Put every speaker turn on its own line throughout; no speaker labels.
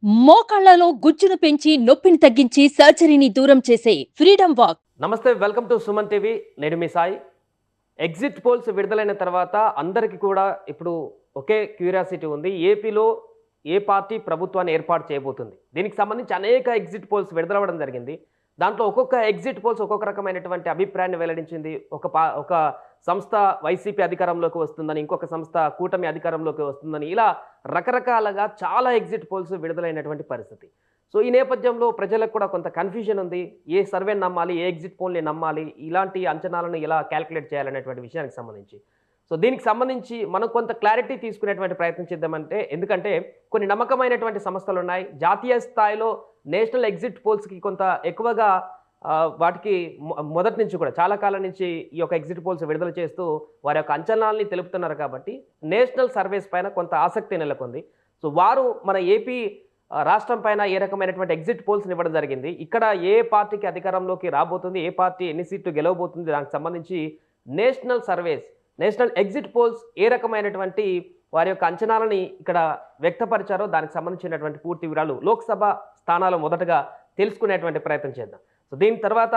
మోకాళ్లలో గుజ్జును పెంచి నొప్పిని తగ్గించి సర్జరీని దూరం చేసే ఫ్రీడమ్ వాక్.
నమస్తే, వెల్కమ్ టు సుమన్ టీవీ. నేను మీ సాయి. ఎగ్జిట్ పోల్స్ విడుదలైన తర్వాత అందరికీ కూడా ఇప్పుడు ఒకే క్యూరియాసిటీ ఉంది. ఏపీలో ఏ పార్టీ ప్రభుత్వాన్ని ఏర్పాటు చేయబోతుంది? దీనికి సంబంధించి అనేక ఎగ్జిట్ పోల్స్ విడుదలవ్వడం జరిగింది. దాంట్లో ఒక్కొక్క ఎగ్జిట్ పోల్స్ ఒక్కొక్క రకమైనటువంటి అభిప్రాయాన్ని వెల్లడించింది. ఒక సంస్థ వైసీపీ అధికారంలోకి వస్తుందని, ఇంకొక సంస్థ కూటమి అధికారంలోకి వస్తుందని, ఇలా రకరకాలుగా చాలా ఎగ్జిట్ పోల్స్ విడుదలైనటువంటి పరిస్థితి. సో ఈ నేపథ్యంలో ప్రజలకు కూడా కొంత కన్ఫ్యూజన్ ఉంది. ఏ సర్వేని నమ్మాలి, ఏ ఎగ్జిట్ పోల్ని నమ్మాలి, ఇలాంటి అంచనాలను ఎలా క్యాలిక్యులేట్ చేయాలనేటువంటి విషయానికి సంబంధించి. సో దీనికి సంబంధించి మనం కొంత క్లారిటీ తీసుకునేటువంటి ప్రయత్నం చేద్దామంటే, ఎందుకంటే కొన్ని నమ్మకమైనటువంటి సంస్థలు ఉన్నాయి. జాతీయ స్థాయిలో నేషనల్ ఎగ్జిట్ పోల్స్కి కొంత ఎక్కువగా వాటికి మొదటి నుంచి కూడా చాలా కాలం నుంచి ఈ యొక్క ఎగ్జిట్ పోల్స్ విడుదల చేస్తూ వారి యొక్క అంచనాల్ని తెలుపుతున్నారు. కాబట్టి నేషనల్ సర్వేస్ పైన కొంత ఆసక్తి నెలకొంది. సో వారు మన ఏపీ రాష్ట్రం పైన ఏ రకమైనటువంటి ఎగ్జిట్ పోల్స్ని ఇవ్వడం జరిగింది. ఇక్కడ ఏ పార్టీకి అధికారంలోకి రాబోతుంది, ఏ పార్టీ ఎన్ని సీట్లు గెలవబోతుంది, దానికి సంబంధించి national surveys, national exit polls ఏ రకమైనటువంటి వారి యొక్క అంచనాలని ఇక్కడ వ్యక్తపరిచారో దానికి సంబంధించినటువంటి పూర్తి వివరాలు లోక్సభ స్థానాలు మొదటగా తెలుసుకునేటువంటి ప్రయత్నం చేద్దాం. సో దీని తర్వాత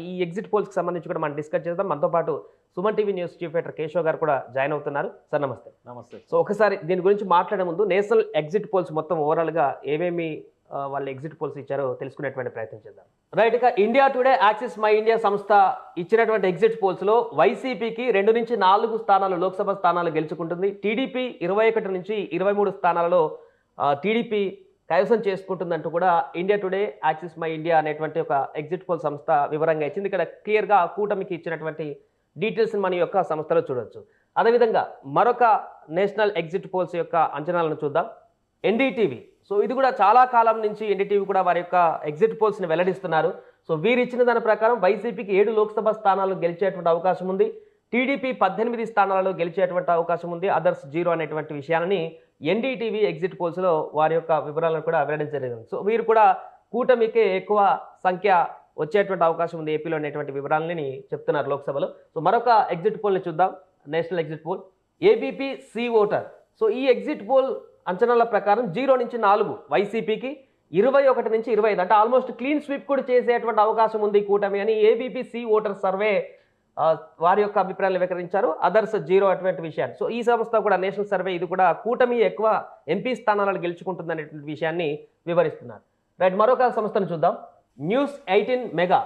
ఈ ఎగ్జిట్ పోల్స్కి సంబంధించి కూడా మనం డిస్కస్ చేద్దాం. మనతో పాటు Suman TV news chief editor Keshav గారు కూడా జాయిన్ అవుతున్నారు. సార్ నమస్తే.
నమస్తే.
సో ఒకసారి దీని గురించి మాట్లాడే ముందు నేషనల్ ఎగ్జిట్ పోల్స్ మొత్తం ఓవరాల్గా ఏమేమి వాళ్ళు ఎగ్జిట్ పోల్స్ ఇచ్చారో తెలుసుకునేటువంటి ప్రయత్నం చేద్దాం. రైట్, ఇక India today, axis my India సంస్థ ఇచ్చినటువంటి ఎగ్జిట్ పోల్స్లో వైసీపీకి 2 నుంచి 4 స్థానాలు లోక్సభ స్థానాలు గెలుచుకుంటుంది. టీడీపీ 21 నుంచి 23 స్థానాలలో టీడీపీ కైవసం చేసుకుంటుందంటూ కూడా India today, axis my India అనేటువంటి ఒక ఎగ్జిట్ పోల్ సంస్థ వివరంగా ఇచ్చింది. ఇక్కడ క్లియర్గా కూటమికి ఇచ్చినటువంటి డీటెయిల్స్ మన యొక్క సంస్థలో చూడవచ్చు. అదేవిధంగా మరొక నేషనల్ ఎగ్జిట్ పోల్స్ యొక్క అంచనాలను చూద్దాం. ఎన్డీటీవీ, సో ఇది కూడా చాలా కాలం నుంచి ఎన్డీటీవీ కూడా వారి యొక్క ఎగ్జిట్ పోల్స్ని వెల్లడిస్తున్నారు. సో వీరు ఇచ్చిన దాని ప్రకారం వైసీపీకి 7 లోక్సభ స్థానాలు గెలిచేటువంటి అవకాశం ఉంది. టీడీపీ 18 స్థానాలలో గెలిచేటువంటి అవకాశం ఉంది. అదర్స్ 0 అనేటువంటి విషయాన్ని ఎన్డీటీవీ ఎగ్జిట్ పోల్స్లో వారి యొక్క వివరాలను కూడా వెల్లడించలేదు. సో వీరు కూడా కూటమికే ఎక్కువ సంఖ్య వచ్చేటువంటి అవకాశం ఉంది ఏపీలో అనేటువంటి వివరాలని చెప్తున్నారు లోక్సభలో. సో మరొక ఎగ్జిట్ పోల్ని చూద్దాం. National exit poll ABP C voter. So ఈ ఎగ్జిట్ పోల్ అంచనాల ప్రకారం 0 నుంచి 4 వైసీపీకి, 21 నుంచి 25 అంటే ఆల్మోస్ట్ క్లీన్ స్వీప్ కూడా చేసేటువంటి అవకాశం ఉంది కూటమి అని ఏబీపీ సి ఓటర్ సర్వే వారి యొక్క అభిప్రాయాలు వివరించారు. అదర్స్ 0 అటువంటి విషయాన్ని. సో ఈ సంస్థ కూడా నేషనల్ సర్వే ఇది కూడా కూటమి ఎక్కువ ఎంపీ స్థానాలను గెలుచుకుంటుంది అనేటువంటి విషయాన్ని వివరిస్తున్నారు. రైట్, మరొక సంస్థను చూద్దాం. News 18 mega.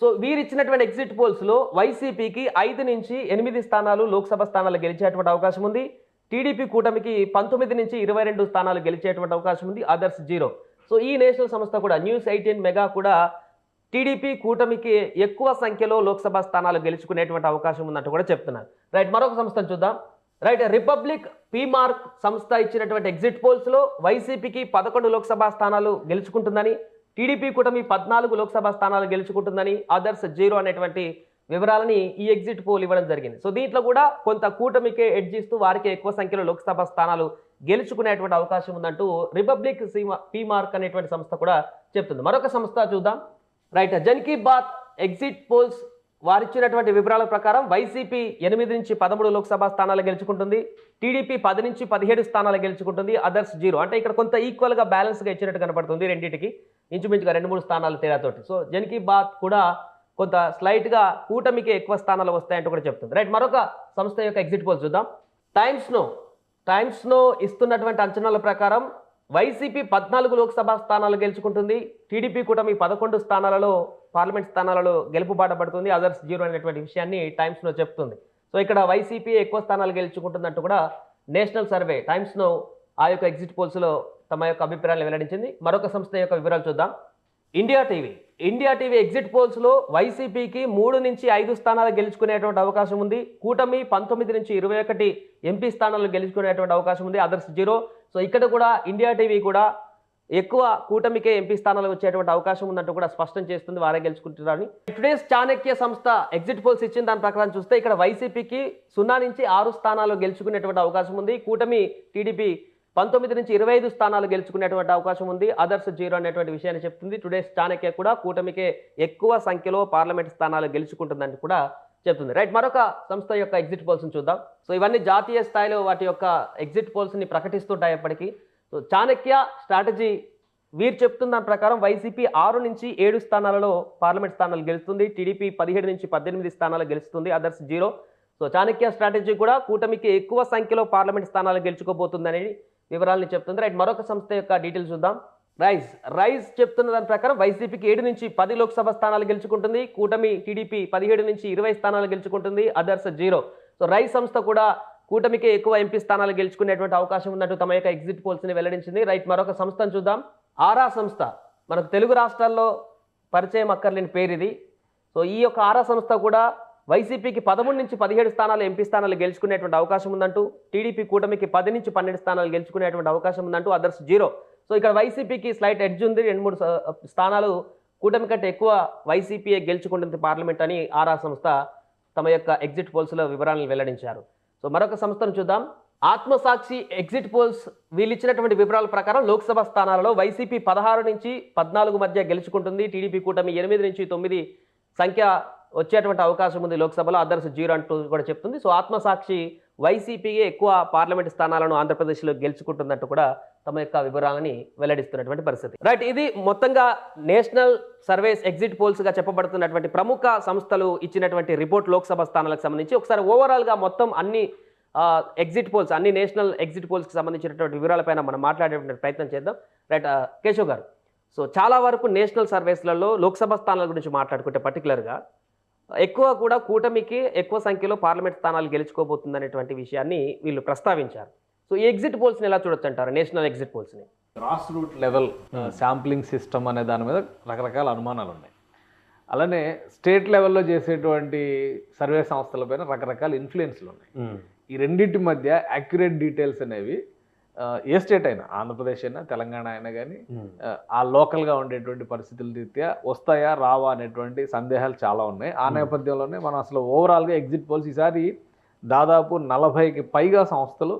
సో వీరు ఇచ్చినటువంటి ఎగ్జిట్ పోల్స్లో వైసీపీకి 5 నుంచి 8 స్థానాలు లోక్సభ స్థానాలు గెలిచేటువంటి అవకాశం ఉంది. టీడీపీ కూటమికి 19 నుంచి 22 స్థానాలు గెలిచేటువంటి అవకాశం ఉంది. అదర్స్ 0. సో ఈ నేషనల్ సంస్థ కూడా న్యూస్ 18 మెగా కూడా టీడీపీ కూటమికి ఎక్కువ సంఖ్యలో లోక్సభ స్థానాలు గెలుచుకునేటువంటి అవకాశం ఉందంటూ కూడా చెప్తున్నారు. రైట్, మరొక సంస్థను చూద్దాం. రైట్, రిపబ్లిక్ పీమార్క్ సంస్థ ఇచ్చినటువంటి ఎగ్జిట్ పోల్స్లో వైసీపీకి 11 లోక్సభ స్థానాలు గెలుచుకుంటుందని, టీడీపీ కూటమి 14 లోక్సభ స్థానాలు గెలుచుకుంటుందని, అదర్స్ 0 అనేటువంటి వివరాలని ఈ ఎగ్జిట్ పోల్ ఇవ్వడం జరిగింది. సో దీంట్లో కూడా కొంత కూటమికే ఎడ్జ్ ఇస్తూ వారికి ఎక్కువ సంఖ్యలో లోక్సభ స్థానాలు గెలుచుకునేటువంటి అవకాశం ఉందంటూ రిపబ్లిక్ పీమార్క్ అనేటువంటి సంస్థ కూడా చెప్తుంది. మరొక సంస్థ చూద్దాం. Right, Jan Ki Baat exit polls వారిచ్చినటువంటి వివరాల ప్రకారం వైసీపీ 8 నుంచి 13 లోక్సభ స్థానాలు గెలుచుకుంటుంది. టీడీపీ 10 నుంచి 17 స్థానాలు గెలుచుకుంటుంది. అదర్స్ 0 అంటే ఇక్కడ కొంత ఈక్వల్గా బ్యాలెన్స్గా ఇచ్చినట్టు కనపడుతుంది రెండింటికి, ఇంచుమించుగా 2-3 స్థానాలు తేడాతోటి. సో జన్ కీ బాత్ కూడా కొంత స్లైట్గా కూటమికి ఎక్కువ స్థానాలు వస్తాయంటూ కూడా చెప్తుంది. రైట్, మరొక సంస్థ యొక్క ఎగ్జిట్ పోల్స్ చూద్దాం. టైమ్స్ నో ఇస్తున్నటువంటి అంచనాల ప్రకారం వైసీపీ 14 లోక్సభ స్థానాలు గెలుచుకుంటుంది. టీడీపీ కూటమి 11 స్థానాలలో పార్లమెంట్ స్థానాలలో గెలుపుబాట పడుతుంది. అదర్స్ 0 అనేటువంటి విషయాన్ని టైమ్స్ నో చెప్తుంది. సో ఇక్కడ వైసీపీ ఎక్కువ స్థానాలు గెలుచుకుంటుందంటూ కూడా నేషనల్ సర్వే టైమ్స్ నో ఆ యొక్క ఎగ్జిట్ పోల్స్లో తమ యొక్క అభిప్రాయాలు వెల్లడించింది. మరొక సంస్థ యొక్క వివరాలు చూద్దాం. ఇండియా టీవీ ఎగ్జిట్ పోల్స్లో వైసీపీకి 3 నుంచి 5 స్థానాలు గెలుచుకునేటువంటి అవకాశం ఉంది. కూటమి 19 నుంచి 21 ఎంపీ స్థానాలు గెలుచుకునేటువంటి అవకాశం ఉంది. అదర్స్ 0. సో ఇక్కడ కూడా ఇండియా టీవీ కూడా ఎక్కువ కూటమికే ఎంపీ స్థానాలు వచ్చేటువంటి అవకాశం ఉందంటూ కూడా స్పష్టం చేస్తుంది, వారే గెలుచుకుంటున్నారని. టుడేస్ చాణక్య సంస్థ ఎగ్జిట్ పోల్స్ ఇచ్చిన దాని ప్రకారం చూస్తే ఇక్కడ వైసీపీకి 0 నుంచి 6 స్థానాలు గెలుచుకునేటువంటి అవకాశం ఉంది. కూటమి టీడీపీ 19 నుంచి 25 స్థానాలు గెలుచుకునేటువంటి అవకాశం ఉంది. అదర్స్ 0 అనేటువంటి విషయాన్ని చెప్తుంది. టుడేస్ చాణక్య కూడా కూటమికే ఎక్కువ సంఖ్యలో పార్లమెంట్ స్థానాలు గెలుచుకుంటుందని కూడా చెప్తుంది. రైట్, మరొక సంస్థ యొక్క ఎగ్జిట్ పోల్స్ని చూద్దాం. సో ఇవన్నీ జాతీయ స్థాయిలో వాటి యొక్క ఎగ్జిట్ పోల్స్ని ప్రకటిస్తుంటాయి ఎప్పటికీ. సో చాణక్య స్ట్రాటజీ వీరు చెప్తున్న దాని ప్రకారం వైసీపీ 6 నుంచి 7 స్థానాలలో పార్లమెంట్ స్థానాలు గెలుస్తుంది, టీడీపీ 17 నుంచి 18 స్థానాలు గెలుస్తుంది, అదర్స్ 0. సో చాణక్య స్ట్రాటజీ కూడా కూటమికి ఎక్కువ సంఖ్యలో పార్లమెంట్ స్థానాలు గెలుచుకోబోతుందని వివరాలను చెప్తుంది. రైట్, మరొక సంస్థ యొక్క డీటెయిల్స్ చూద్దాం. రైజ్ చెప్తున్న దాని ప్రకారం వైసీపీకి 7 నుంచి 10 లోక్సభ స్థానాలు గెలుచుకుంటుంది, కూటమి టీడీపీ 17 నుంచి 20 స్థానాలు గెలుచుకుంటుంది, అదర్స్ 0. సో రైజ్ సంస్థ కూడా కూటమికి ఎక్కువ ఎంపీ స్థానాలు గెలుచుకునేటువంటి అవకాశం ఉన్నట్టు తమ యొక్క ఎగ్జిట్ పోల్స్ ని వెల్లడించింది. రైట్, మరొక సంస్థను చూద్దాం. ఆరా సంస్థ మనకు తెలుగు రాష్ట్రాల్లో పరిచయం అక్కర్లేని పేరు ఇది. సో ఈ యొక్క ఆరా సంస్థ కూడా వైసీపీకి 13 నుంచి 17 స్థానాలు ఎంపీ స్థానాలు గెలుచుకునేటువంటి అవకాశం ఉందంటూ, టీడీపీ కూటమికి 10 నుంచి 12 స్థానాలు గెలుచుకునేటువంటి అవకాశం ఉందంటూ, అదర్స్ 0. సో ఇక్కడ వైసీపీకి స్లైట్ ఎడ్జ్ ఉంది, 2-3 స్థానాలు కూటమి కంటే ఎక్కువ వైసీపీ గెలుచుకుంటుంది పార్లమెంట్ అని ఆరా సంస్థ తమ యొక్క ఎగ్జిట్ పోల్స్లో వివరాలను వెల్లడించారు. సో మరొక సంస్థను చూద్దాం. ఆత్మసాక్షి ఎగ్జిట్ పోల్స్ వీళ్ళు ఇచ్చినటువంటి వివరాల ప్రకారం లోక్సభ స్థానాలలో వైసీపీ 16 నుంచి 14 మధ్య గెలుచుకుంటుంది, టీడీపీ కూటమి 8 నుంచి 9 సంఖ్య వచ్చేటువంటి అవకాశం ఉంది లోక్సభలో, అదర్స్ 0 అంటూ కూడా చెప్తుంది. సో ఆత్మసాక్షి వైసీపీకి ఎక్కువ పార్లమెంట్ స్థానాలను ఆంధ్రప్రదేశ్లో గెలుచుకుంటున్నట్టు కూడా తమ యొక్క వివరాలని వెల్లడిస్తున్నటువంటి పరిస్థితి. రైట్, ఇది మొత్తంగా నేషనల్ సర్వేస్ ఎగ్జిట్ పోల్స్ గా చెప్పబడుతున్నటువంటి ప్రముఖ సంస్థలు ఇచ్చినటువంటి రిపోర్ట్ లోక్సభ స్థానాలకు సంబంధించి. ఒకసారి ఓవరాల్ గా మొత్తం అన్ని ఎగ్జిట్ పోల్స్, అన్ని నేషనల్ ఎగ్జిట్ పోల్స్కి సంబంధించినటువంటి వివరాలపైన మనం మాట్లాడేటువంటి ప్రయత్నం చేద్దాం. రైట్, కేశవ్ గారు, సో చాలా వరకు నేషనల్ సర్వేస్లలో లోక్సభ స్థానాల గురించి మాట్లాడుకుంటే పర్టికులర్గా ఎక్కువ కూడా కూటమికి ఎక్కువ సంఖ్యలో పార్లమెంట్ స్థానాలు గెలుచుకోబోతుంది అనేటువంటి విషయాన్ని వీళ్ళు ప్రస్తావించారు. సో ఈ ఎగ్జిట్ పోల్స్ని ఎలా చూడొచ్చు అంటారు, నేషనల్ ఎగ్జిట్ పోల్స్ని?
Grass root level sampling system అనే దాని మీద రకరకాల అనుమానాలు ఉన్నాయి. అలానే స్టేట్ లెవెల్లో చేసేటువంటి సర్వే సంస్థలపైన రకరకాల ఇన్ఫ్లుయెన్స్లు ఉన్నాయి. ఈ రెండింటి మధ్య యాక్యురేట్ డీటెయిల్స్ అనేవి ఏ స్టేట్ అయినా, ఆంధ్రప్రదేశ్ అయినా తెలంగాణ అయినా కానీ ఆ లోకల్గా ఉండేటువంటి పరిస్థితుల రీత్యా వస్తాయా రావా అనేటువంటి సందేహాలు చాలా ఉన్నాయి. ఆ నేపథ్యంలోనే మనం అసలు ఓవరాల్గా ఎగ్జిట్ పోల్స్ ఈసారి దాదాపు 40కి పైగా సంస్థలు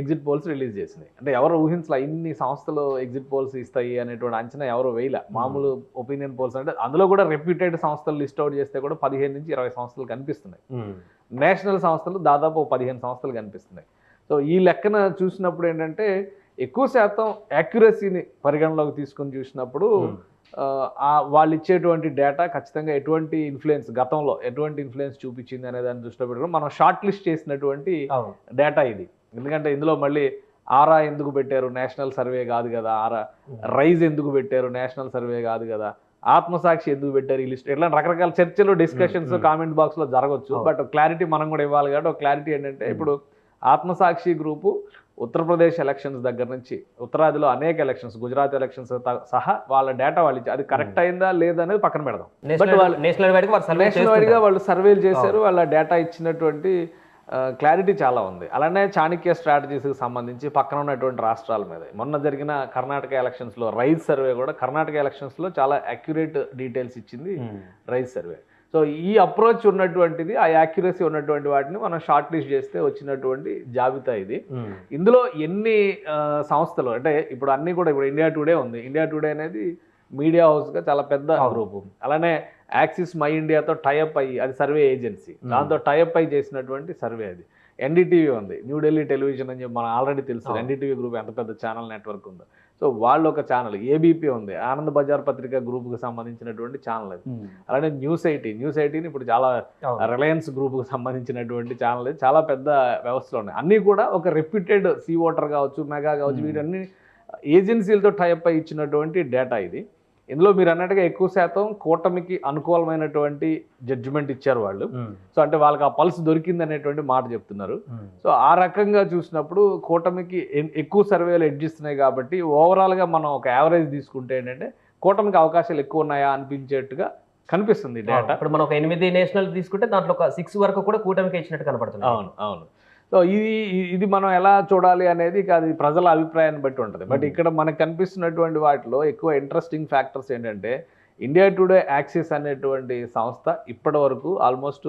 ఎగ్జిట్ పోల్స్ రిలీజ్ చేసినాయి. అంటే ఎవరు ఊహించలే ఇన్ని సంస్థలు ఎగ్జిట్ పోల్స్ ఇస్తాయి అనేటువంటి అంచనా ఎవరు వేయలే. మామూలు ఒపీనియన్ పోల్స్ అంటే అందులో కూడా రెప్యూటెడ్ సంస్థలు లిస్ట్ అవుట్ చేస్తే కూడా 15 నుంచి 20 సంస్థలు కనిపిస్తున్నాయి. నేషనల్ సంస్థలు దాదాపు 15 సంస్థలు కనిపిస్తున్నాయి. సో ఈ లెక్కన చూసినప్పుడు ఏంటంటే ఎక్కువ శాతం యాక్యురసీని పరిగణలోకి తీసుకొని చూసినప్పుడు వాళ్ళు ఇచ్చేటువంటి డేటా ఖచ్చితంగా ఎటువంటి ఇన్ఫ్లుయెన్స్, గతంలో ఎటువంటి ఇన్ఫ్లుయెన్స్ చూపించింది అనే దాన్ని దృష్టిలో పెట్టుకుని మనం షార్ట్ లిస్ట్ చేసినటువంటి డేటా ఇది. ఎందుకంటే ఇందులో మళ్ళీ ఆరా ఎందుకు పెట్టారు, నేషనల్ సర్వే కాదు కదా, రైజ్ ఎందుకు పెట్టారు, నేషనల్ సర్వే కాదు కదా, ఆత్మసాక్షి ఎందుకు పెట్టారు ఈ లిస్ట్, ఇట్లా రకరకాల చర్చలు, డిస్కషన్స్ కామెంట్ బాక్స్లో జరగవచ్చు. బట్ క్లారిటీ మనం కూడా ఇవ్వాలి కాబట్టి ఒక క్లారిటీ ఏంటంటే ఇప్పుడు ఆత్మసాక్షి గ్రూపు ఉత్తరప్రదేశ్ ఎలక్షన్స్ దగ్గర నుంచి ఉత్తరాదిలో అనేక ఎలక్షన్స్, గుజరాత్ ఎలక్షన్స్ సహా వాళ్ళ డేటా వాళ్ళు ఇచ్చి అది కరెక్ట్ అయిందా లేదనేది పక్కన పెడదాం. బట్ వాళ్ళు నేషనల్ వైడ్గా వాళ్ళు సర్వేలు చేశారు, వాళ్ళ డేటా ఇచ్చినటువంటి క్లారిటీ చాలా ఉంది. అలానే చాణక్య స్ట్రాటజీస్కి సంబంధించి పక్కన ఉన్నటువంటి రాష్ట్రాల మీద మొన్న జరిగిన కర్ణాటక ఎలక్షన్స్లో రైజ్ సర్వే కూడా కర్ణాటక ఎలక్షన్స్లో చాలా అక్యురేట్ డీటెయిల్స్ ఇచ్చింది రైజ్ సర్వే. సో ఈ అప్రోచ్ ఉన్నటువంటిది, ఆ యాక్యురసీ ఉన్నటువంటి వాటిని మనం షార్ట్ లిస్ట్ చేస్తే వచ్చినటువంటి జాబితా ఇది. ఇందులో ఎన్ని సంస్థలు అంటే ఇప్పుడు అన్ని కూడా ఇప్పుడు ఇండియా టుడే ఉంది. ఇండియా టుడే అనేది మీడియా హౌస్గా చాలా పెద్ద గ్రూపు. అలానే యాక్సిస్ మై ఇండియాతో టైఅప్ అయ్యి, అది సర్వే ఏజెన్సీ, దాంతో టైఅప్ అయ్యి చేసినటువంటి సర్వే అది. ఎన్డీటీవీ ఉంది, న్యూఢిల్లీ టెలివిజన్ అని చెప్పి మనం ఆల్రెడీ తెలుసు ఎన్డీటీవీ గ్రూప్ ఎంత పెద్ద ఛానల్ నెట్వర్క్ ఉందో. సో వాళ్ళు ఒక ఛానల్. ఏబీపీ ఉంది, ఆనంద్ బజార్ పత్రిక గ్రూప్కి సంబంధించినటువంటి ఛానల్ అది. అలానే న్యూస్ 18ని ఇప్పుడు చాలా రిలయన్స్ గ్రూప్కి సంబంధించినటువంటి ఛానల్ అది. చాలా పెద్ద వ్యవస్థలు ఉన్నాయి. అన్నీ కూడా ఒక రెప్యూటెడ్ సీ వాటర్ కావచ్చు, మెగా కావచ్చు, వీటన్ని ఏజెన్సీలతో టైఅప్ అయి ఇచ్చినటువంటి డేటా ఇది. ఇందులో మీరు అన్నట్టుగా ఎక్కువ శాతం కూటమికి అనుకూలమైనటువంటి జడ్జిమెంట్ ఇచ్చారు వాళ్ళు. సో అంటే వాళ్ళకి ఆ పల్స్ దొరికింది అనేటువంటి మాట చెప్తున్నారు. సో ఆ రకంగా చూసినప్పుడు కూటమికి ఎక్కువ సర్వేలు ఎడ్జిస్తున్నాయి కాబట్టి ఓవరాల్గా మనం ఒక యావరేజ్ తీసుకుంటే ఏంటంటే కూటమికి అవకాశాలు ఎక్కువ ఉన్నాయా అనిపించేట్టుగా కనిపిస్తుంది డేటా.
ఇప్పుడు మనం ఒక 8 నేషనల్ తీసుకుంటే దాంట్లో ఒక 6 వరకు కూడా కూటమికి ఇచ్చినట్టు కనపడుతుంది.
అవును. సో ఇది మనం ఎలా చూడాలి అనేది అది ప్రజల అభిప్రాయాన్ని బట్టి ఉంటుంది. బట్ ఇక్కడ మనకు కనిపిస్తున్నటువంటి వాటిలో ఎక్కువ ఇంట్రెస్టింగ్ ఫ్యాక్టర్స్ ఏంటంటే ఇండియా టుడే యాక్సిస్ అనేటువంటి సంస్థ ఇప్పటి వరకు ఆల్మోస్ట్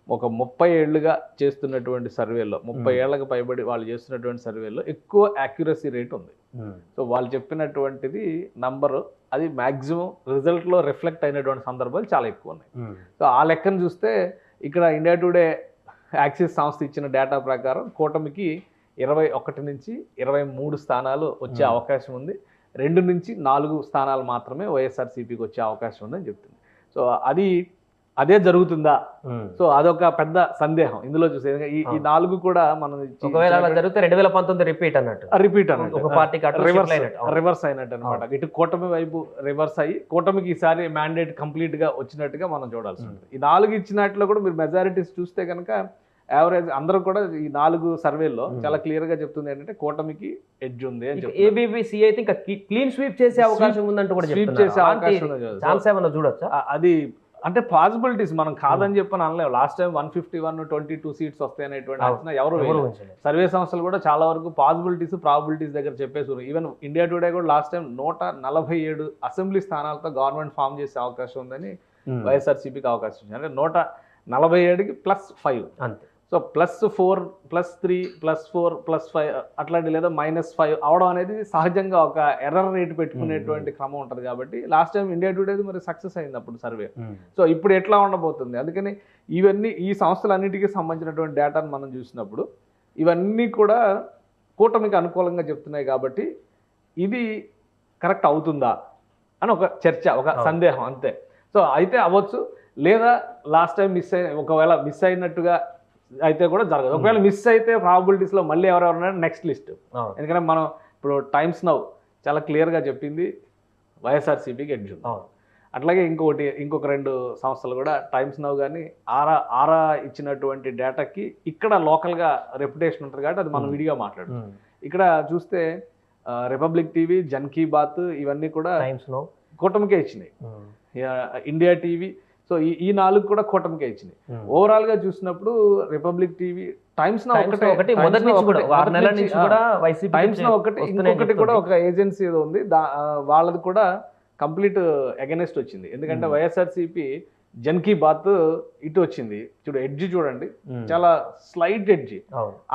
ఒక 30 ఏళ్ళుగా చేస్తున్నటువంటి సర్వేలో, 30 ఏళ్లకు పైబడి వాళ్ళు చేస్తున్నటువంటి సర్వేలో ఎక్కువ యాక్యురసీ రేట్ ఉంది. సో వాళ్ళు చెప్పినటువంటిది నంబరు అది మ్యాక్సిమం రిజల్ట్లో రిఫ్లెక్ట్ అయినటువంటి సందర్భాలు చాలా ఎక్కువ ఉన్నాయి. సో ఆ లెక్కను చూస్తే ఇక్కడ ఇండియా టుడే యాక్సిస్ సంస్థ ఇచ్చిన డేటా ప్రకారం కూటమికి 21 నుంచి 23 స్థానాలు వచ్చే అవకాశం ఉంది. 2 నుంచి 4 స్థానాలు మాత్రమే వైఎస్ఆర్సీపీకి వచ్చే అవకాశం ఉందని చెప్తుంది. సో అదే జరుగుతుందా? సో అదొక పెద్ద సందేహం ఇందులో చూసే. ఈ 4 కూడా మనం
ఒకవేళ అలా జరిగితే 2019 రిపీట్ అన్నట్టు
ఒక
పార్టీకి
రివర్స్ అయినట్టు అనమాట. ఇటు కూటమి వైపు రివర్స్ అయ్యి కూటమికి ఈసారి మ్యాండేట్ కంప్లీట్ గా వచ్చినట్టుగా మనం చూడాల్సి ఉంటుంది. ఈ 4 ఇచ్చినట్లో కూడా మీరు మెజారిటీస్ చూస్తే కనుక యావరేజ్ అందరూ కూడా ఈ 4 సర్వేల్లో చాలా క్లియర్ గా చెప్తుంది ఏంటంటే కూటమికి ఎడ్జ్ ఉంది అని చెప్పి.
ఏబీపీ అయితే ఇంకా క్లీన్ స్వీప్ చేసే అవకాశం ఉందంటూ కూడా
స్వీప్ చేసే అవకాశం
ఛాన్స్ ఏమన్నా చూడొచ్చా?
అది అంటే పాసిబిలిటీస్ మనం కాదని చెప్పని అనలేము. లాస్ట్ టైం 151 22 సీట్స్ వస్తాయి అనేటువంటి అంచనా ఎవరు సర్వే సంస్థలు కూడా చాలా వరకు పాసిబిలిటీస్ ప్రాబిలిటీస్ దగ్గర చెప్పేసి. ఈవెన్ ఇండియా టుడే కూడా లాస్ట్ టైం 147 అసెంబ్లీ స్థానాలతో గవర్నమెంట్ ఫామ్ చేసే అవకాశం ఉందని వైఎస్ఆర్సీపీకి అవకాశం ఉంది. అంటే 147కి +5
అంతే.
సో +4 +3 +4 +5 అట్లాంటి లేదా -5 అవడం అనేది సహజంగా ఒక ఎర్రర్ రేట్ పెట్టుకునేటువంటి క్రమం ఉంటుంది. కాబట్టి లాస్ట్ టైం ఇండియా టుడే మరి సక్సెస్ అయింది అప్పుడు సర్వే. సో ఇప్పుడు ఎట్లా ఉండబోతుంది? అందుకని ఇవన్నీ ఈ సంస్థలన్నిటికీ సంబంధించినటువంటి డేటాను మనం చూసినప్పుడు ఇవన్నీ కూడా కూటమికి అనుకూలంగా చెప్తున్నాయి. కాబట్టి ఇది కరెక్ట్ అవుతుందా అని ఒక చర్చ, ఒక సందేహం అంతే. సో అయితే అవ్వచ్చు, లేదా లాస్ట్ టైం ఒకవేళ మిస్ అయినట్టుగా అయితే కూడా జరగదు. ఒకవేళ మిస్ అయితే ప్రాబిలిటీస్లో మళ్ళీ ఎవరెవరు నెక్స్ట్ లిస్ట్. ఎందుకంటే మనం ఇప్పుడు టైమ్స్ నౌ చాలా క్లియర్గా చెప్పింది వైఎస్ఆర్సీపీకి ఎడ్జ్ ఉంది. అట్లాగే ఇంకొక 2 సంస్థలు కూడా టైమ్స్ నౌ కానీ ఆరా ఇచ్చినటువంటి డేటాకి ఇక్కడ లోకల్గా రెప్యుటేషన్ ఉంటుంది కాబట్టి అది మనం విడిగా మాట్లాడుతాం. ఇక్కడ చూస్తే రిపబ్లిక్ టీవీ, జన్ కీ బాత్ ఇవన్నీ కూడా
టైమ్స్ నౌ
కూటమికే ఇచ్చినాయి. ఇండియా టీవీ, సో ఈ 4 కూడా కూటమికే ఇచ్చినాయి. ఓవరాల్ గా చూసినప్పుడు రిపబ్లిక్ టీవీ, టైమ్స్ నౌ ఒకటి, ఇంకొకటి కూడా ఒక ఏజెన్సీ ఏదో ఉంది, వాళ్ళది కూడా కంప్లీట్ అగెనెస్ట్ వచ్చింది. ఎందుకంటే వైఎస్ఆర్సీపీ జన్ కీ బాత్ ఇటు వచ్చింది. ఎడ్జ్ చూడండి, చాలా స్లైట్ ఎడ్జ్.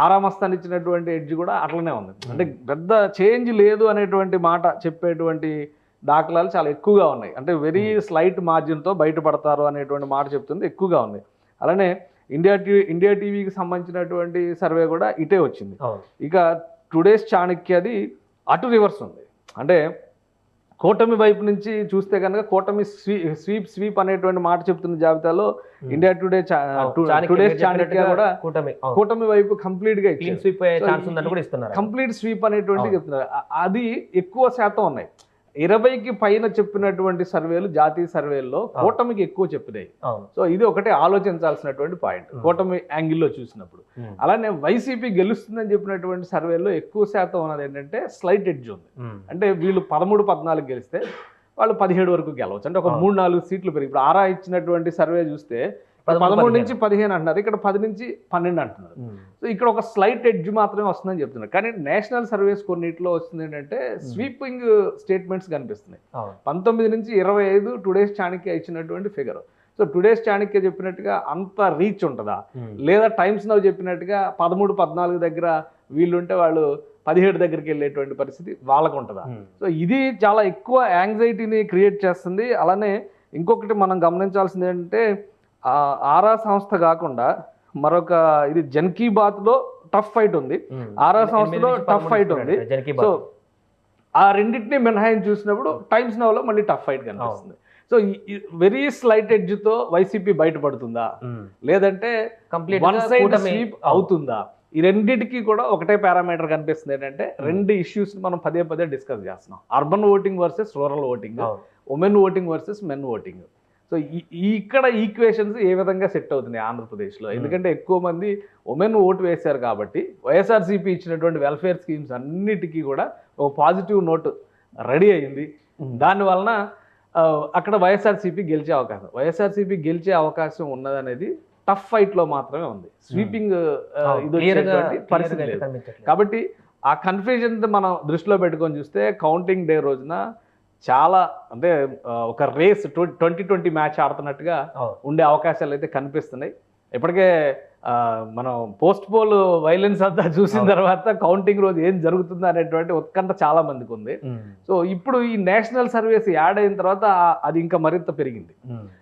ఆరామస్థాన్ ఇచ్చినటువంటి ఎడ్జ్ కూడా అట్లనే ఉంది. అంటే పెద్ద చేంజ్ లేదు అనేటువంటి మాట చెప్పేటువంటి దాఖలాలు చాలా ఎక్కువగా ఉన్నాయి. అంటే వెరీ స్లైట్ మార్జిన్తో బయటపడతారు అనేటువంటి మాట చెప్తుంది, ఎక్కువగా ఉంది. అలానే ఇండియా టీవీకి సంబంధించినటువంటి సర్వే కూడా ఇటే వచ్చింది. ఇక టుడేస్ చాణక్యది అటు రివర్స్ ఉంది. అంటే కూటమి వైపు నుంచి చూస్తే కనుక కూటమి స్వీప్ అనేటువంటి మాట చెప్తున్న జాబితాలో ఇండియా టుడేస్ చాణక్య కూడా కూటమి వైపు కంప్లీట్ గా కంప్లీట్ స్వీప్ అనేటువంటి చెప్తున్నారు. అది ఎక్కువ శాతం ఉన్నాయి. 20కి పైన చెప్పినటువంటి సర్వేలు, జాతీయ సర్వేల్లో కూటమికి ఎక్కువ చెప్పినాయి. సో ఇది ఒకటి ఆలోచించాల్సినటువంటి పాయింట్ కూటమి యాంగిల్లో చూసినప్పుడు. అలానే వైసీపీ గెలుస్తుందని చెప్పినటువంటి సర్వేల్లో ఎక్కువ శాతం ఉన్నది ఏంటంటే స్లైట్ ఎడ్జ్ ఉంది. అంటే వీళ్ళు 13-14 గెలిస్తే వాళ్ళు 17 వరకు గెలవచ్చు. అంటే ఒక 3-4 సీట్లు పెరిగి. ఇప్పుడు ఆరా ఇచ్చినటువంటి సర్వే చూస్తే 13 నుంచి 15 అంటున్నారు, ఇక్కడ 10 నుంచి 12 అంటున్నారు. సో ఇక్కడ ఒక స్లైట్ ఎడ్జ్ మాత్రమే వస్తుందని చెప్తున్నారు. కానీ నేషనల్ సర్వేస్ కొన్నిట్లో వస్తుంది ఏంటంటే స్వీపింగ్ స్టేట్మెంట్స్ కనిపిస్తున్నాయి. 19 నుంచి 25 టుడేస్ చాణక్య ఇచ్చినటువంటి ఫిగర్. సో టుడేస్ చాణక్య చెప్పినట్టుగా అంత రీచ్ ఉంటుందా, లేదా టైమ్స్ నౌ చెప్పినట్టుగా 13-14 దగ్గర వీళ్ళుంటే వాళ్ళు 17 దగ్గరికి వెళ్ళేటువంటి పరిస్థితి వాళ్ళకు ఉంటుందా? సో ఇది చాలా ఎక్కువ యాంగ్జైటీని క్రియేట్ చేస్తుంది. అలానే ఇంకొకటి మనం గమనించాల్సింది ఏంటంటే ఆరా సంస్థ కాకుండా మరొక ఇది జన్ కీ బాత్ లో టఫ్ ఫైట్ ఉంది, ఆరా సంస్థలో టఫ్ ఫైట్ ఉంది. సో ఆ రెండింటిని మినహాయించి చూసినప్పుడు టైమ్స్ నౌలో మళ్ళీ టఫ్ ఫైట్ కనిపిస్తుంది. సో వెరీ స్లైట్ ఎడ్జ్ తో వైసీపీ బయటపడుతుందా, లేదంటే వన్ సైడ్ స్వీప్ అవుతుందా? ఈ రెండింటికి కూడా ఒకటే పారామీటర్ కనిపిస్తుంది. ఏంటంటే 2 ఇష్యూస్ మనం పదే డిస్కస్ చేస్తున్నాం. Urban voting versus rural voting, women voting versus men voting. So ఇక్కడ ఈక్వేషన్స్ ఏ విధంగా సెట్ అవుతున్నాయి ఆంధ్రప్రదేశ్లో? ఎందుకంటే ఎక్కువ మంది ఉమెన్ ఓటు వేశారు కాబట్టి వైఎస్ఆర్సీపీ ఇచ్చినటువంటి వెల్ఫేర్ స్కీమ్స్ అన్నిటికీ కూడా ఒక పాజిటివ్ నోట్ రెడీ అయ్యింది. దానివలన అక్కడ వైఎస్ఆర్సీపీ గెలిచే అవకాశం ఉన్నదనేది టఫ్ ఫైట్లో మాత్రమే ఉంది. స్వీపింగ్ ఇది పరిస్థితి లేదు. కాబట్టి ఆ కన్ఫ్యూజన్ మనం దృష్టిలో పెట్టుకొని చూస్తే కౌంటింగ్ డే రోజున చాలా అంటే ఒక రేస్ 2020 మ్యాచ్ ఆడుతున్నట్టుగా ఉండే అవకాశాలు అయితే కనిపిస్తున్నాయి. ఇప్పటికే మనం పోస్ట్ పోల్ వైలెన్స్ అంతా చూసిన తర్వాత కౌంటింగ్ రోజు ఏం జరుగుతుందో అనేటువంటి ఉత్కంఠ చాలా మందికి ఉంది. సో ఇప్పుడు ఈ నేషనల్ సర్వేస్ యాడ్ అయిన తర్వాత అది ఇంకా మరింత పెరిగింది.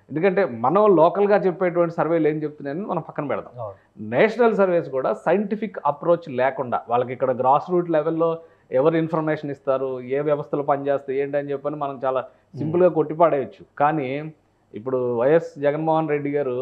ఎందుకంటే మనం లోకల్గా చెప్పేటువంటి సర్వేలు ఏం చెప్తున్నాయని మనం పక్కన పెడదాం. నేషనల్ సర్వేస్ కూడా సైంటిఫిక్ అప్రోచ్ లేకుండా వాళ్ళకి ఇక్కడ గ్రాస్ రూట్ లెవెల్లో ఎవరు ఇన్ఫర్మేషన్ ఇస్తారు, ఏ వ్యవస్థలు పనిచేస్తాయి ఏంటని చెప్పని మనం చాలా సింపుల్గా కొట్టిపాడేయచ్చు. కానీ ఇప్పుడు వైఎస్ జగన్మోహన్ రెడ్డి గారు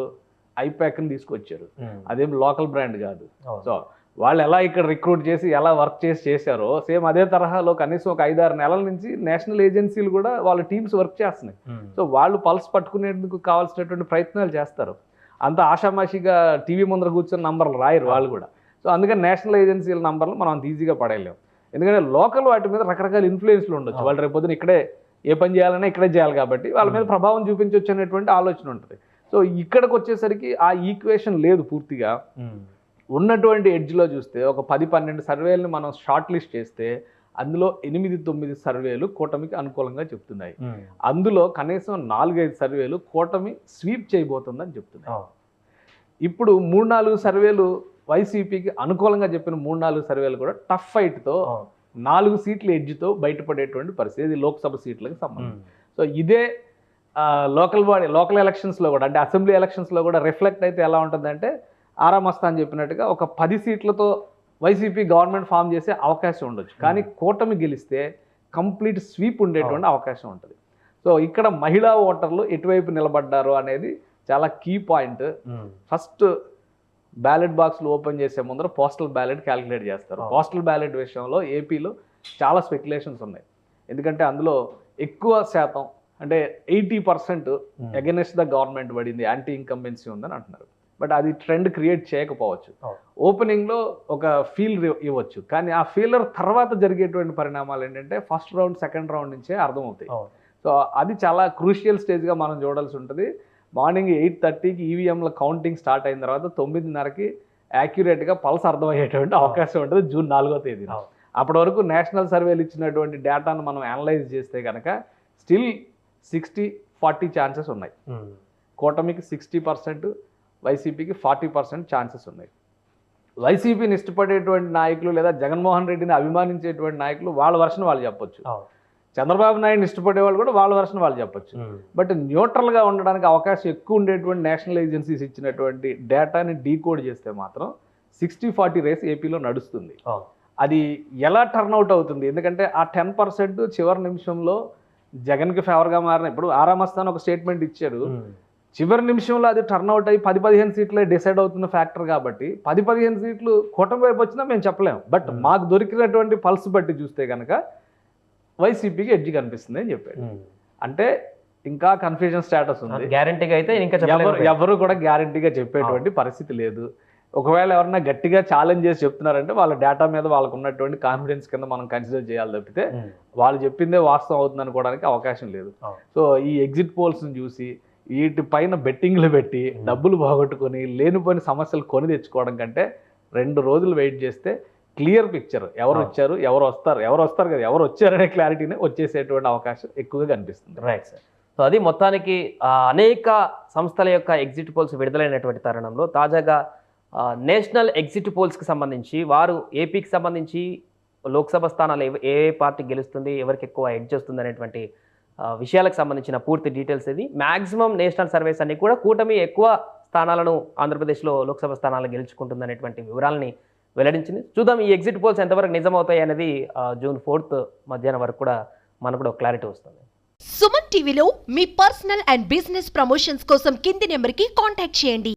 ఐప్యాక్ని తీసుకొచ్చారు, అదేం లోకల్ బ్రాండ్ కాదు. సో వాళ్ళు ఎలా ఇక్కడ రిక్రూట్ చేసి ఎలా వర్క్ చేశారో సేమ్ అదే తరహాలో కనీసం ఒక 5-6 నెలల నుంచి నేషనల్ ఏజెన్సీలు కూడా వాళ్ళ టీమ్స్ వర్క్ చేస్తున్నాయి. సో వాళ్ళు పల్స్ పట్టుకునేందుకు కావాల్సినటువంటి ప్రయత్నాలు చేస్తారు. అంత ఆషామాషిగా టీవీ ముందర కూర్చొని నంబర్లు రాయరు వాళ్ళు కూడా. సో అందుకని నేషనల్ ఏజెన్సీల నంబర్లు మనం అంత ఈజీగా పడేయలేము. ఎందుకంటే లోకల్ వాటి మీద రకరకాల ఇన్ఫ్లుయెన్స్లు ఉండొచ్చు. వాళ్ళు రేపొద్దున ఇక్కడే ఏ పని చేయాలన్నా ఇక్కడే చేయాలి కాబట్టి వాళ్ళ మీద ప్రభావం చూపించవచ్చు అనేటువంటి ఆలోచన ఉంటుంది. సో ఇక్కడికి వచ్చేసరికి ఆ ఈక్వేషన్ లేదు పూర్తిగా. ఉన్నటువంటి ఎడ్జ్లో చూస్తే ఒక 10-12 సర్వేలను మనం షార్ట్ లిస్ట్ చేస్తే అందులో 8-9 సర్వేలు కూటమికి అనుకూలంగా చెప్తున్నాయి. అందులో కనీసం 4-5 సర్వేలు కూటమి స్వీప్ చేయబోతుందని చెప్తున్నాయి. ఇప్పుడు 3-4 సర్వేలు వైసీపీకి అనుకూలంగా చెప్పిన 3-4 సర్వేలు కూడా టఫ్ ఫైట్తో 4 సీట్ల ఎడ్జ్తో బయటపడేటువంటి పరిస్థితి. ఇది లోక్సభ సీట్లకు సంబంధించి. సో ఇదే లోకల్ ఎలక్షన్స్లో కూడా, అంటే అసెంబ్లీ ఎలక్షన్స్లో కూడా రిఫ్లెక్ట్ అయితే ఎలా ఉంటుందంటే ఆరామస్తాన్ చెప్పినట్టుగా ఒక 10 సీట్లతో వైసీపీ గవర్నమెంట్ ఫామ్ చేసే అవకాశం ఉండొచ్చు. కానీ కూటమి గెలిస్తే కంప్లీట్ స్వీప్ ఉండేటువంటి అవకాశం ఉంటుంది. సో ఇక్కడ మహిళా ఓటర్లు ఎటువైపు నిలబడ్డారు అనేది చాలా కీ పాయింట్. ఫస్ట్ బ్యాలెట్ బాక్స్లు ఓపెన్ చేసే ముందర పోస్టల్ బ్యాలెట్ క్యాలిక్యులేట్ చేస్తారు. పోస్టల్ బ్యాలెట్ విషయంలో ఏపీలో చాలా స్పెక్యులేషన్స్ ఉన్నాయి. ఎందుకంటే అందులో ఎక్కువ శాతం అంటే 80% అగెన్స్ట్ ద గవర్నమెంట్ పడింది, యాంటీ ఇన్కంబెన్సీ ఉందని అంటున్నారు. బట్ అది ట్రెండ్ క్రియేట్ చేయకపోవచ్చు. ఓపెనింగ్లో ఒక ఫీల్ ఇవ్వచ్చు, కానీ ఆ ఫీలర్ తర్వాత జరిగేటువంటి పరిణామాలు ఏంటంటే ఫస్ట్ రౌండ్ సెకండ్ రౌండ్ నుంచే అర్థమవుతాయి. సో అది చాలా క్రూషియల్ స్టేజ్గా మనం చూడాల్సి ఉంటుంది. మార్నింగ్ 8:30కి ఈవీఎంల కౌంటింగ్ స్టార్ట్ అయిన తర్వాత 9:30కి యాక్యురేట్గా పల్స్ అర్థమయ్యేటువంటి అవకాశం ఉంటుంది జూన్ 4వ తేదీన. అప్పటి వరకు నేషనల్ సర్వేలు ఇచ్చినటువంటి డేటాను మనం అనలైజ్ చేస్తే కనుక స్టిల్ 60-40 ఛాన్సెస్ ఉన్నాయి. కూటమికి 60%, వైసీపీకి 40% ఛాన్సెస్ ఉన్నాయి. వైసీపీని ఇష్టపడేటువంటి నాయకులు లేదా జగన్మోహన్ రెడ్డిని అభిమానించేటువంటి నాయకులు వాళ్ళ వర్షన్ వాళ్ళు చెప్పొచ్చు. చంద్రబాబు నాయుడుని ఇష్టపడే వాళ్ళు కూడా వాళ్ళ వర్షన్ వాళ్ళు చెప్పొచ్చు. బట్ న్యూట్రల్గా ఉండడానికి అవకాశం ఎక్కువ ఉండేటువంటి నేషనల్ ఏజెన్సీస్ ఇచ్చినటువంటి డేటాని డీకోడ్ చేస్తే మాత్రం 60-40 రేస్ ఏపీలో నడుస్తుంది. అది ఎలా టర్న్అవుట్ అవుతుంది? ఎందుకంటే ఆ 10% చివరి నిమిషంలో జగన్కి ఫేవర్గా మారిన, ఇప్పుడు ఆరామస్తాన్ ఒక స్టేట్మెంట్ ఇచ్చాడు, చివరి నిమిషంలో అది టర్న్అవుట్ అయ్యి 10-15 సీట్లే డిసైడ్ అవుతున్న ఫ్యాక్టర్ కాబట్టి 10-15 సీట్లు కూటమి వైపు వచ్చినా మేము చెప్పలేము. బట్ మాకు దొరికినటువంటి పల్స్ బట్టి చూస్తే కనుక వైసీపీకి ఎడ్జ్ కనిపిస్తుంది అని చెప్పాడు. అంటే ఇంకా కన్ఫ్యూజన్ స్టేటస్ ఉంది.
గ్యారంటీగా అయితే ఇంకా
ఎవరు కూడా గ్యారంటీగా చెప్పేటువంటి పరిస్థితి లేదు. ఒకవేళ ఎవరన్నా గట్టిగా ఛాలెంజ్ చేసి చెప్తున్నారంటే వాళ్ళ డేటా మీద వాళ్ళకు ఉన్నటువంటి కాన్ఫిడెన్స్ కింద మనం కన్సిడర్ చేయాలి తప్పితే వాళ్ళు చెప్పిందే వాస్తవం అవుతుంది అనుకోవడానికి అవకాశం లేదు. సో ఈ ఎగ్జిట్ పోల్స్ని చూసి వీటి పైన బెట్టింగ్లు పెట్టి డబ్బులు పోగొట్టుకొని లేనిపోయిన సమస్యలు కొని తెచ్చుకోవడం కంటే 2 రోజులు వెయిట్ చేస్తే క్లియర్ పిక్చర్ ఎవరు వచ్చారు, ఎవరు వస్తారు కదా, ఎవరు వచ్చారనే క్లారిటీనే వచ్చేసేటువంటి అవకాశం ఎక్కువగా కనిపిస్తుంది.
Right sir. సో అది మొత్తానికి అనేక సంస్థల యొక్క ఎగ్జిట్ పోల్స్ విడుదలైనటువంటి తరుణంలో తాజాగా నేషనల్ ఎగ్జిట్ పోల్స్కి సంబంధించి వారు ఏపీకి సంబంధించి లోక్సభ స్థానాలు ఏ పార్టీ గెలుస్తుంది, ఎవరికి ఎక్కువ ఎడ్జ్ వస్తుంది అనేటువంటి విషయాలకు సంబంధించిన పూర్తి డీటెయిల్స్ ఇది. మ్యాక్సిమం నేషనల్ సర్వేస్ అన్ని కూడా కూటమి ఎక్కువ స్థానాలను ఆంధ్రప్రదేశ్లో లోక్సభ స్థానాలు గెలుచుకుంటుంది అనేటువంటి వివరాలని వెల్లడించింది. చూద్దాం ఈ ఎగ్జిట్ పోల్స్ ఎంతవరకు నిజమవుతాయి అనేది జూన్ 4th మధ్యాహ్నం వరకు కూడా మనకు కూడా క్లారిటీ వస్తుంది.
సుమన్ టీవీలో మీ పర్సనల్ అండ్ బిజినెస్ ప్రమోషన్స్ కోసం కింది నెంబర్కి కాంటాక్ట్ చేయండి.